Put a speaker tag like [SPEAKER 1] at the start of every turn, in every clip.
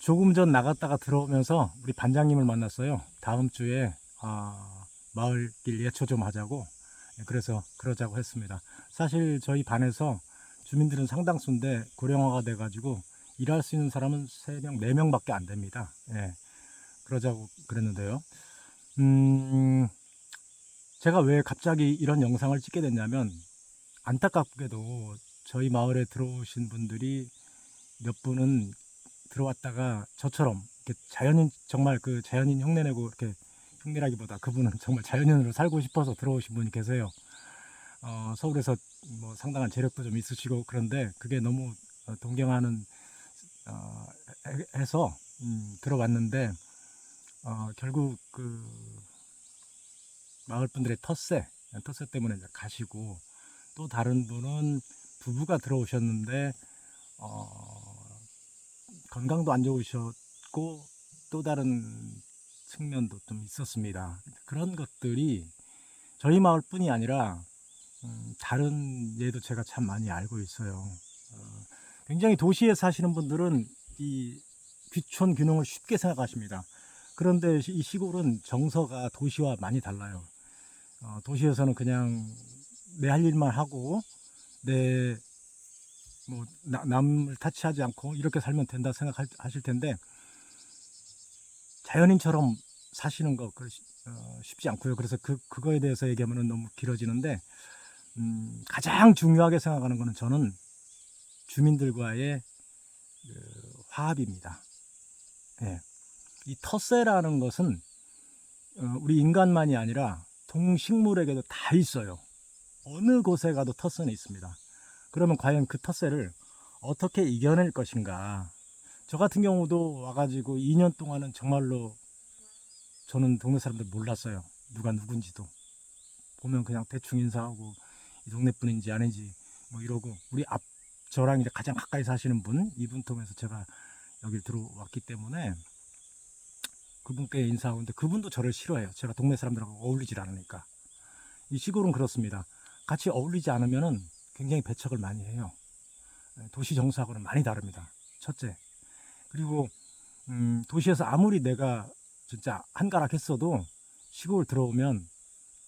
[SPEAKER 1] 조금 전 나갔다가 들어오면서 우리 반장님을 만났어요. 다음 주에 마을길 예초 좀 하자고. 그래서 그러자고 했습니다. 사실 저희 반에서 주민들은 상당수인데 고령화가 돼가지고 일할 수 있는 사람은 3명, 4명밖에 안 됩니다. 예, 그러자고 그랬는데요. 제가 왜 갑자기 이런 영상을 찍게 됐냐면, 안타깝게도 저희 마을에 들어오신 분들이 몇 분은 들어왔다가 저처럼 이렇게 자연인, 정말 그 자연인 흉내내고, 이렇게 흉내라기보다 그분은 정말 자연인으로 살고 싶어서 들어오신 분이 계세요. 서울에서 뭐 상당한 재력도 좀 있으시고, 그런데 그게 너무 동경하는 어, 해서 들어왔는데, 결국 그 마을 분들의 텃세 때문에 이제 가시고, 또 다른 분은 부부가 들어오셨는데 건강도 안 좋으셨고, 또 다른 측면도 좀 있었습니다. 그런 것들이 저희 마을뿐이 아니라 다른 예도 제가 참 많이 알고 있어요. 굉장히 도시에 사시는 분들은 이 귀촌 균형을 쉽게 생각하십니다. 그런데 이 시골은 정서가 도시와 많이 달라요. 도시에서는 그냥 내 할 일만 하고, 내 뭐 남을 타치하지 않고 이렇게 살면 된다 생각하실 텐데, 자연인처럼 사시는 거 쉽지 않고요. 그래서 그거에 대해서 얘기하면 너무 길어지는데, 가장 중요하게 생각하는 거는 저는 주민들과의 화합입니다. 예. 이 텃세라는 것은 우리 인간만이 아니라 동식물에게도 다 있어요. 어느 곳에 가도 텃세는 있습니다. 그러면 과연 그 텃세를 어떻게 이겨낼 것인가. 저 같은 경우도 와가지고 2년 동안은 정말로 저는 동네 사람들 몰랐어요. 누가 누군지도. 보면 그냥 대충 인사하고 이 동네 분인지 아닌지 뭐 이러고, 우리 저랑 이제 가장 가까이 사시는 분, 이분 통해서 제가 여기 들어왔기 때문에 그분께 인사하고, 근데 그분도 저를 싫어해요. 제가 동네 사람들하고 어울리질 않으니까. 이 시골은 그렇습니다. 같이 어울리지 않으면은 굉장히 배척을 많이 해요. 도시 정서하고는 많이 다릅니다. 첫째. 그리고 도시에서 아무리 내가 진짜 한가락했어도 시골 들어오면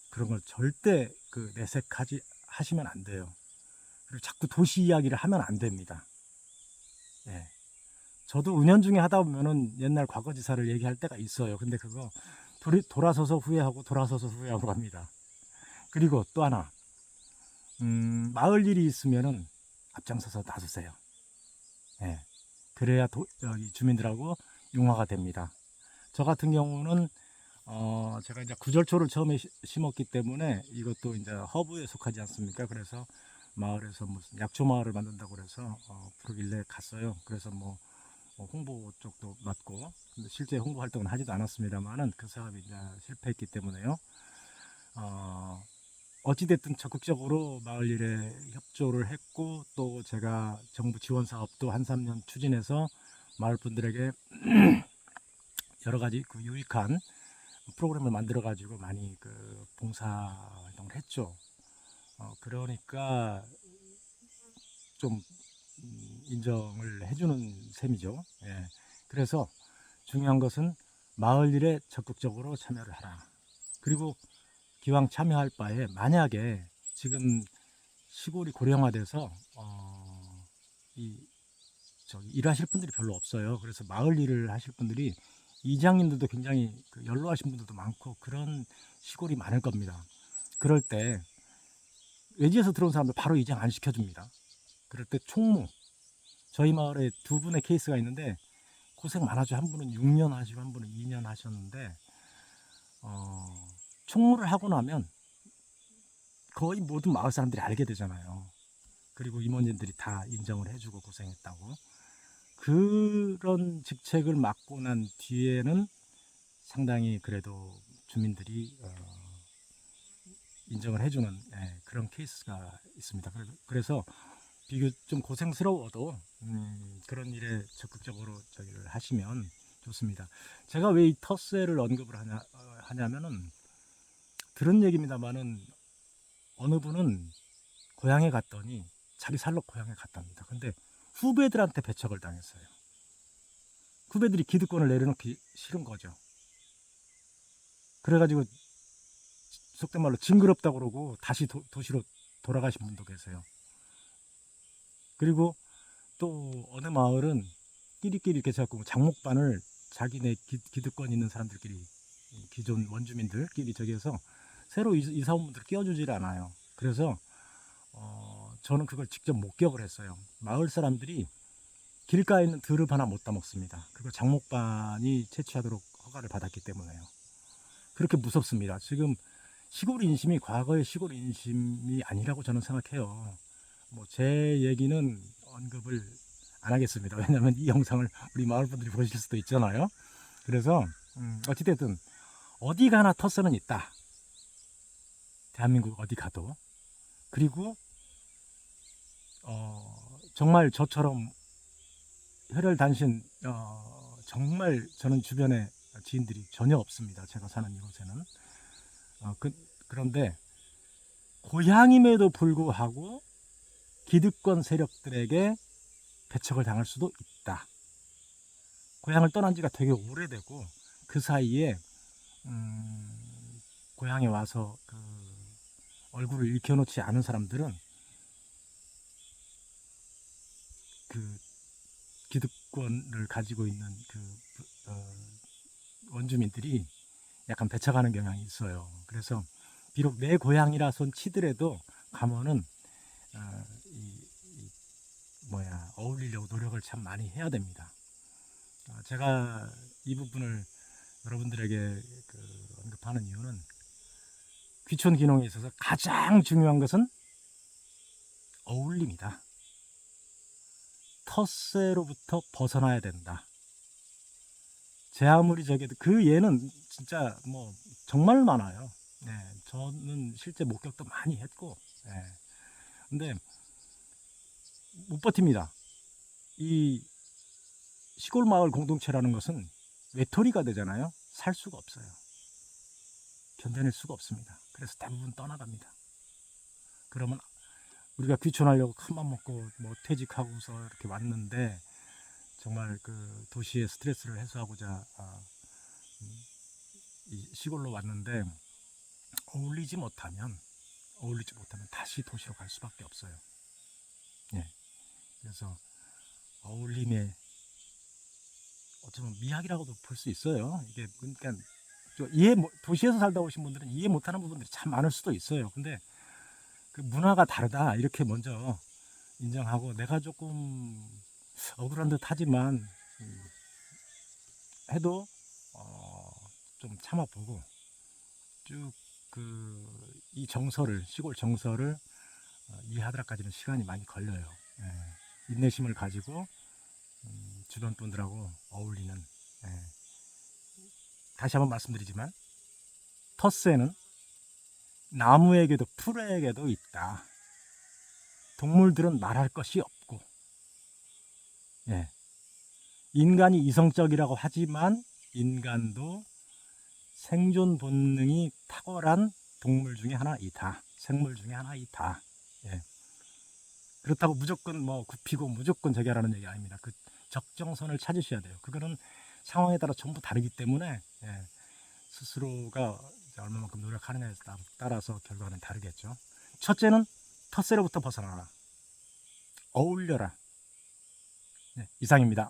[SPEAKER 1] 그런 걸 절대 내색하지 하시면 안 돼요. 그리고 자꾸 도시 이야기를 하면 안 됩니다. 예. 저도 은연중에 하다 보면은 옛날 과거지사를 얘기할 때가 있어요. 근데 그거 돌아서서 후회하고 돌아서서 후회하고 합니다. 그리고 또 하나, 마을 일이 있으면은 앞장서서 놔주세요. 예. 그래야 여기 주민들하고 융화가 됩니다. 저 같은 경우는 제가 이제 구절초를 처음에 심었기 때문에 이것도 이제 허브에 속하지 않습니까? 그래서 마을에서 무슨 약초 마을을 만든다고 그래서 부르길래 갔어요. 그래서 뭐 홍보 쪽도 맡고, 근데 실제 홍보 활동은 하지도 않았습니다만은 그 사업이 이제 실패했기 때문에요. 어찌됐든 적극적으로 마을 일에 협조를 했고, 또 제가 정부 지원 사업도 한 3년 추진해서 마을 분들에게 여러 가지 유익한 프로그램을 만들어 가지고 많이 봉사 활동을 했죠. 그러니까 좀 인정을 해주는 셈이죠. 예. 그래서 중요한 것은 마을 일에 적극적으로 참여를 하라. 그리고 기왕 참여할 바에, 만약에 지금 시골이 고령화돼서 이 일하실 분들이 별로 없어요. 그래서 마을 일을 하실 분들이, 이장님들도 굉장히 연로하신 분들도 많고 그런 시골이 많을 겁니다. 그럴 때 외지에서 들어온 사람들 바로 이장 안 시켜줍니다. 그럴 때 총무, 저희 마을에 2분의 케이스가 있는데 고생 많아죠. 한 분은 6년 하시고 한 분은 2년 하셨는데, 총무를 하고 나면 거의 모든 마을 사람들이 알게 되잖아요. 그리고 임원진들이 다 인정을 해주고 고생했다고. 그런 직책을 맡고 난 뒤에는 상당히 그래도 주민들이 인정을 해주는, 그런 케이스가 있습니다. 그래서 비교 좀 고생스러워도 그런 일에 적극적으로 저기를 하시면 좋습니다. 제가 왜 이 텃세를 언급을 하냐면은, 들은 얘기입니다만은 어느 분은 고향에 갔더니 자기 살러 고향에 갔답니다. 근데 후배들한테 배척을 당했어요. 후배들이 기득권을 내려놓기 싫은 거죠. 그래가지고 속된 말로 징그럽다고 그러고 다시 도시로 돌아가신 분도 계세요. 그리고 또 어느 마을은 끼리끼리 이렇게 해갖고 장목반을 자기네 기득권 있는 사람들끼리, 기존 원주민들끼리 저기 해서 새로 이사 온 분들 끼워주질 않아요. 그래서 저는 그걸 직접 목격을 했어요. 마을 사람들이 길가에 있는 드릅 하나 못 따먹습니다. 그거 장목반이 채취하도록 허가를 받았기 때문에요. 그렇게 무섭습니다. 지금 시골 인심이 과거의 시골 인심이 아니라고 저는 생각해요. 뭐 제 얘기는 언급을 안 하겠습니다. 왜냐하면 이 영상을 우리 마을 분들이 보실 수도 있잖아요. 그래서 어찌됐든 어디 가나 터세는 있다. 대한민국 어디 가도. 그리고 정말 저처럼 혈혈단신, 정말 저는 주변에 지인들이 전혀 없습니다. 제가 사는 이곳에는. 그런데 고향임에도 불구하고 기득권 세력들에게 배척을 당할 수도 있다. 고향을 떠난 지가 되게 오래되고 그 사이에 고향에 와서 그 얼굴을 일켜놓지 않은 사람들은 그 기득권을 가지고 있는 그 원주민들이 약간 배척하는 경향이 있어요. 그래서 비록 내 고향이라 손 치더라도 가면은 어울리려고 노력을 참 많이 해야 됩니다. 제가 이 부분을 여러분들에게 언급하는 이유는 귀촌 귀농에 있어서 가장 중요한 것은 어울림이다. 텃세로부터 벗어나야 된다. 제 아무리 저게도 그 예는 진짜 뭐 정말 많아요. 네, 저는 실제 목격도 많이 했고, 근데 못 버팁니다. 이 시골 마을 공동체라는 것은 외톨이가 되잖아요. 살 수가 없어요. 견뎌낼 수가 없습니다. 그래서 대부분 떠나갑니다. 그러면 우리가 귀촌하려고 큰맘 먹고 뭐 퇴직하고서 이렇게 왔는데 정말 그 도시의 스트레스를 해소하고자 이 시골로 왔는데 어울리지 못하면 다시 도시로 갈 수밖에 없어요. 예. 그래서 어울림의 어쩌면 미학이라고도 볼 수 있어요. 이게 그러니까 도시에서 살다 오신 분들은 이해 못하는 부분들이 참 많을 수도 있어요. 근데 그 문화가 다르다 이렇게 먼저 인정하고 내가 조금 억울한 듯 하지만 해도 좀 참아보고 쭉 이 정서를, 시골 정서를 이해하더라까지는 시간이 많이 걸려요. 인내심을 가지고 주변 분들하고 어울리는, 다시 한번 말씀드리지만 텃세는 나무에게도 풀에게도 있다. 동물들은 말할 것이 없고, 인간이 이성적이라고 하지만 인간도 생존 본능이 탁월한 동물 중에 하나이다. 생물 중에 하나이다. 그렇다고 무조건 뭐 굽히고 무조건 저기 하라는 얘기 아닙니다. 그 적정선을 찾으셔야 돼요. 그거는 상황에 따라 전부 다르기 때문에 스스로가 얼마만큼 노력하느냐에 따라서 결과는 다르겠죠. 첫째는 텃세로부터 벗어나라. 어울려라. 이상입니다.